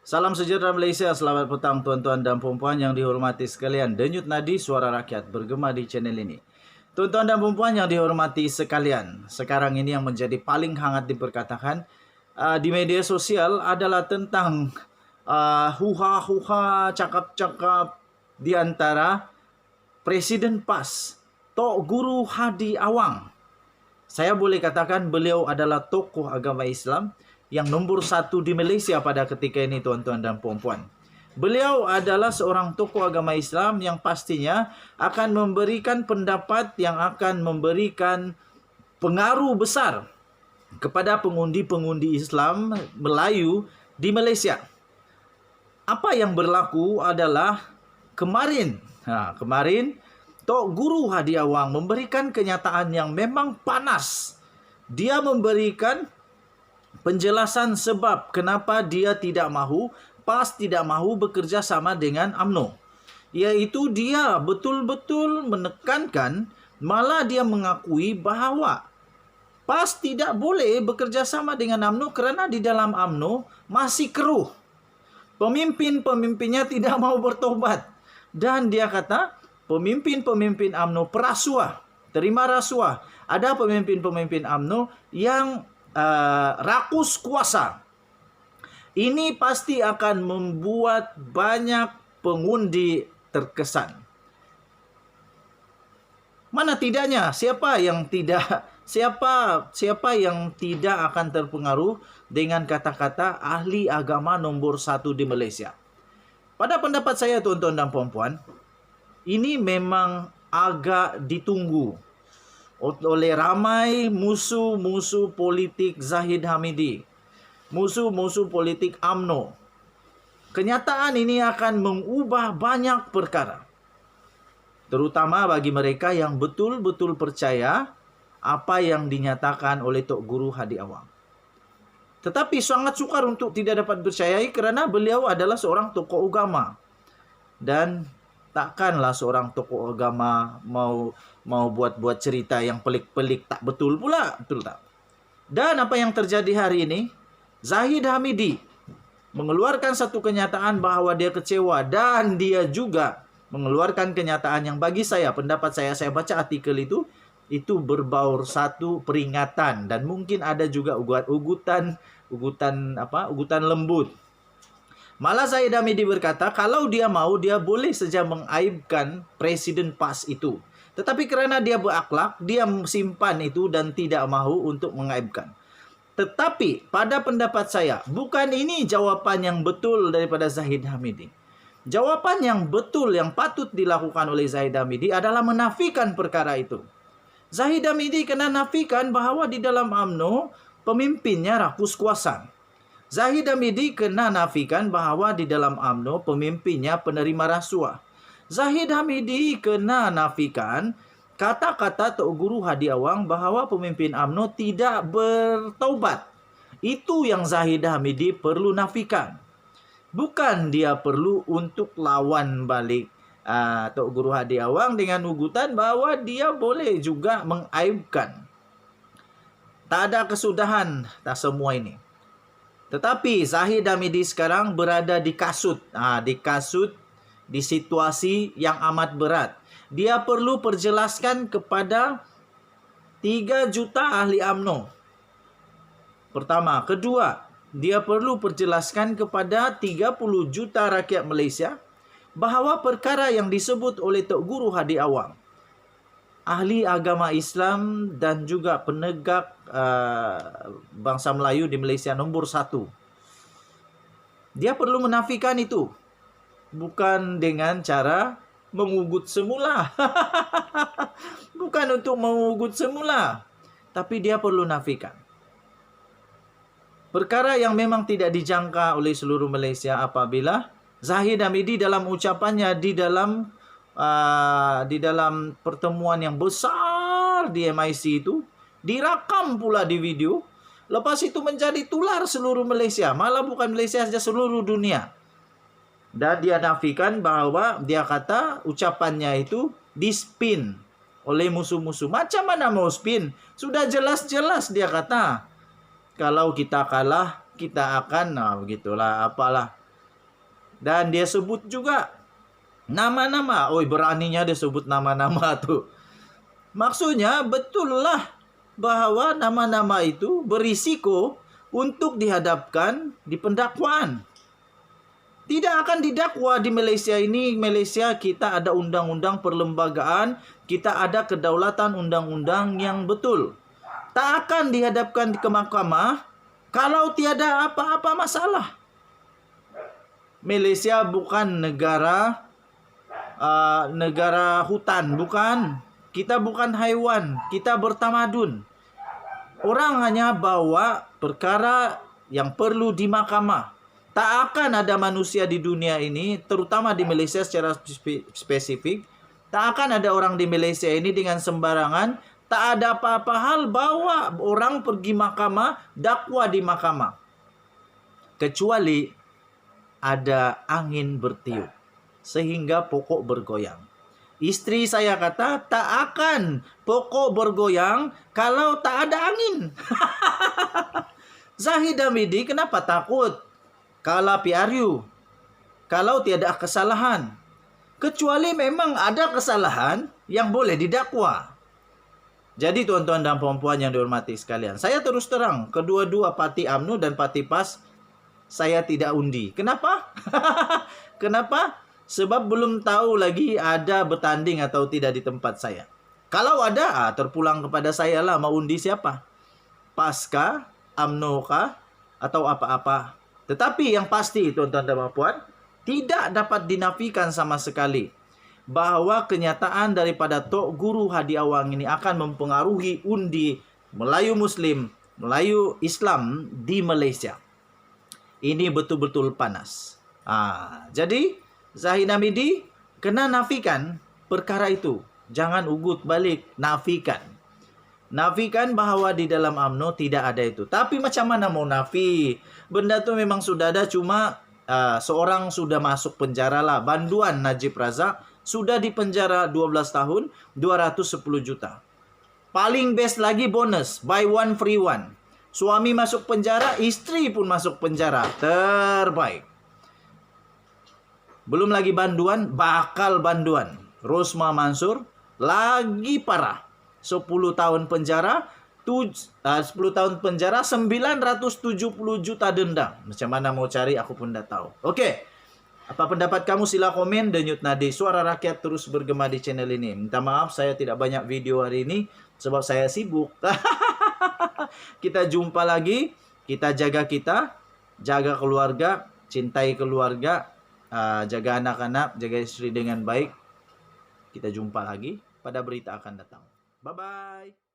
Salam sejahtera Malaysia, selamat petang tuan-tuan dan puan-puan yang dihormati sekalian. Denyut nadi suara rakyat bergema di channel ini. Tuan-tuan dan puan-puan yang dihormati sekalian, sekarang ini yang menjadi paling hangat diperkatakan di media sosial adalah tentang huha-huha, cakap-cakap di antara Presiden PAS, Tok Guru Hadi Awang. Saya boleh katakan beliau adalah tokoh agama Islam yang nombor 1 di Malaysia pada ketika ini, tuan-tuan dan puan-puan. Beliau adalah seorang tokoh agama Islam yang pastinya akan memberikan pendapat yang akan memberikan pengaruh besar kepada pengundi-pengundi Islam Melayu di Malaysia. Apa yang berlaku adalah kemarin Tok Guru Hadi Awang memberikan kenyataan yang memang panas. Dia memberikan penjelasan sebab kenapa dia tidak mahu, PAS tidak mahu bekerja sama dengan UMNO. Iaitu dia betul-betul menekankan, malah dia mengakui bahawa PAS tidak boleh bekerja sama dengan UMNO kerana di dalam UMNO masih keruh. Pemimpin-pemimpinnya tidak mau bertobat. Dan dia kata, pemimpin-pemimpin UMNO perasuah, terima rasuah. Ada pemimpin-pemimpin UMNO yang rakus kuasa. Ini pasti akan membuat banyak pengundi terkesan. Mana tidaknya? Siapa yang tidak akan terpengaruh dengan kata-kata ahli agama nombor 1 di Malaysia? Pada pendapat saya, tuan-tuan dan puan-puan, ini memang agak ditunggu oleh ramai musuh-musuh politik Zahid Hamidi, musuh-musuh politik UMNO. Kenyataan ini akan mengubah banyak perkara, terutama bagi mereka yang betul-betul percaya apa yang dinyatakan oleh Tok Guru Hadi Awang. Tetapi sangat sukar untuk tidak dapat percayai kerana beliau adalah seorang tokoh agama. Dan takkanlah seorang tokoh agama mau buat cerita yang pelik-pelik, tak betul pula, betul tak? Dan apa yang terjadi hari ini, Zahid Hamidi mengeluarkan satu kenyataan bahawa dia kecewa, dan dia juga mengeluarkan kenyataan yang bagi saya, pendapat saya baca artikel itu berbaur satu peringatan, dan mungkin ada juga ugutan lembut. Malah Zahid Hamidi berkata, kalau dia mau, dia boleh saja mengaibkan Presiden PAS itu. Tetapi kerana dia berakhlak, dia simpan itu dan tidak mahu untuk mengaibkan. Tetapi pada pendapat saya, bukan ini jawapan yang betul daripada Zahid Hamidi. Jawapan yang betul, yang patut dilakukan oleh Zahid Hamidi adalah menafikan perkara itu. Zahid Hamidi kena nafikan bahawa di dalam UMNO, pemimpinnya rakus kuasa. Zahid Hamidi kena nafikan bahawa di dalam UMNO pemimpinnya penerima rasuah. Zahid Hamidi kena nafikan kata-kata Tok Guru Hadi Awang bahawa pemimpin UMNO tidak bertaubat. Itu yang Zahid Hamidi perlu nafikan. Bukan dia perlu untuk lawan balik Tok Guru Hadi Awang dengan ugutan bahawa dia boleh juga mengaibkan. Tak ada kesudahan, tak semua ini. Tetapi Zahid Hamidi sekarang berada di kasut. Di situasi yang amat berat. Dia perlu perjelaskan kepada 3 juta ahli UMNO. Pertama. Kedua, dia perlu perjelaskan kepada 30 juta rakyat Malaysia bahawa perkara yang disebut oleh Tok Guru Hadi Awang, ahli agama Islam dan juga penegak bangsa Melayu di Malaysia nombor 1. Dia perlu menafikan itu. Bukan dengan cara mengugut semula. Bukan untuk mengugut semula. Tapi dia perlu nafikan. Perkara yang memang tidak dijangka oleh seluruh Malaysia apabila Zahid Hamidi dalam ucapannya di dalam pertemuan yang besar di MIC itu, dirakam pula di video. Lepas itu menjadi tular seluruh Malaysia. Malah bukan Malaysia saja, seluruh dunia. Dan dia nafikan bahawa dia kata ucapannya itu dispin oleh musuh-musuh. Macam mana mau spin? Sudah jelas-jelas dia kata, kalau kita kalah, kita akan, begitulah, apalah. Dan dia sebut juga nama-nama. Oi, beraninya dia sebut nama-nama tuh. Maksudnya betullah bahwa nama-nama itu berisiko untuk dihadapkan di pendakwaan. Tidak akan didakwa di Malaysia ini. Malaysia kita ada undang-undang perlembagaan, kita ada kedaulatan undang-undang yang betul. Tak akan dihadapkan ke mahkamah kalau tiada apa-apa masalah. Malaysia bukan negara hutan, bukan. Kita bukan haiwan, kita bertamadun. Orang hanya bawa perkara yang perlu di mahkamah. Tak akan ada manusia di dunia ini, terutama di Malaysia secara spesifik, tak akan ada orang di Malaysia ini dengan sembarangan, tak ada apa-apa hal bawa orang pergi mahkamah, dakwa di mahkamah. Kecuali ada angin bertiup, sehingga pokok bergoyang. Istri saya kata, tak akan pokok bergoyang kalau tak ada angin. Zahid Hamidi kenapa takut? Kala PRU, kalau tiada kesalahan. Kecuali memang ada kesalahan yang boleh didakwa. Jadi tuan-tuan dan puan-puan yang dihormati sekalian, saya terus terang, kedua-dua parti UMNO dan parti PAS, saya tidak undi. Kenapa? Kenapa? Sebab belum tahu lagi ada bertanding atau tidak di tempat saya. Kalau ada, terpulang kepada saya lah, mau undi siapa? PAS kah? UMNO kah? Atau apa-apa? Tetapi yang pasti, tuan-tuan dan puan, tidak dapat dinafikan sama sekali bahwa kenyataan daripada Tok Guru Hadi Awang ini akan mempengaruhi undi Melayu Muslim, Melayu Islam di Malaysia. Ini betul-betul panas. Jadi, Zahid Hamidi kena nafikan perkara itu. Jangan ugut balik, nafikan. Nafikan bahwa di dalam UMNO tidak ada itu. Tapi macam mana mau nafi? Benda tu memang sudah ada, cuma seorang sudah masuk penjara lah. Banduan Najib Razak sudah di penjara 12 tahun, 210 juta. Paling best lagi bonus, buy one free one. Suami masuk penjara, istri pun masuk penjara. Terbaik. Belum lagi banduan, bakal banduan. Rosma Mansur, lagi parah. 10 tahun penjara, 10 tahun penjara, 970 juta denda. Macam mana mau cari, aku pun dah tahu. Oke, apa pendapat kamu? Sila komen. Denyut Nadi, suara rakyat terus bergema di channel ini. Minta maaf saya tidak banyak video hari ini, sebab saya sibuk. Kita jumpa lagi. Kita, jaga keluarga, cintai keluarga, jaga anak-anak, jaga istri dengan baik. Kita jumpa lagi pada berita akan datang. Bye-bye.